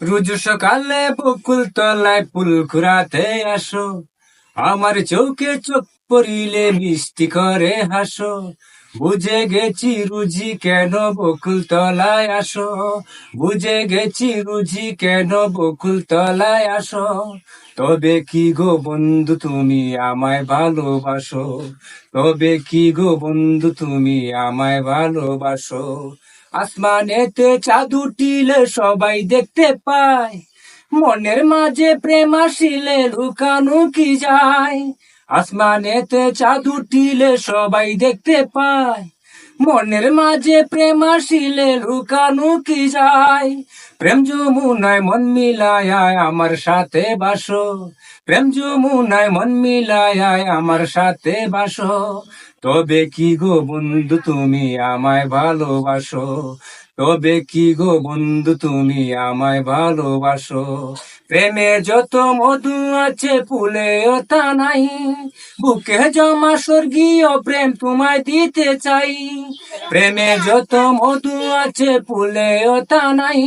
রোজ সকালে বকুল তলায় ফুল ঘুরাতে আসো, আমার চোখে চোখ পড়িলে মিষ্টি করে হাসো। বুঝে গেছি রুজি কেন বকুল তলায় আসো, বুঝে গেছি রুজি কেন বকুল তলায় আসো। তবে কি গো বন্ধু তুমি আমায় ভালোবাসো, তবে কি গো বন্ধু তুমি আমায় ভালোবাসো। আসমানেতে চাঁদ উঠিলে সবাই দেখতে পায়, মনের মাঝে প্রেম আসিলে লুকানো কি যায়। আসমানেতে চাঁদ উঠিলে সবাই দেখতে পায়, মনের মাঝে প্রেম আসিলে লুকানো কি যায়। প্রেম যমুনায় মন মিলায় আমার সাথে বাসো, প্রেম যমুনায় মন মিলায় আমার সাথে বাসো। তবে কি গো বন্ধু তুমি আমায় ভালোবাসো, তবে কি গো বন্ধু তুমি আমায় ভালোবাসো। প্রেমে যত মধু আছে ফুলেও তা নাই, বুকে জমা স্বর্গীয় প্রেম তোমায় দিতে চাই। প্রেমে যত মধু আছে ফুলেও তা নাই,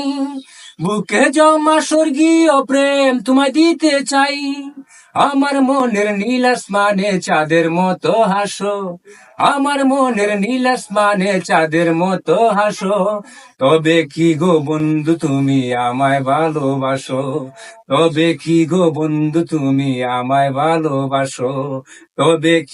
বুকে জমা স্বর্গীয় প্রেম তোমায় দিতে চাই। আমার মনের নীল আসমানে চাঁদের মতো হাসো, আমার মনের নীল আসমানে চাঁদের মতো হাসো। তবে কি গো বন্ধু তুমি আমায় ভালোবাসো, তবে কি গো বন্ধু তুমি আমায় ভালোবাসো। তবে কি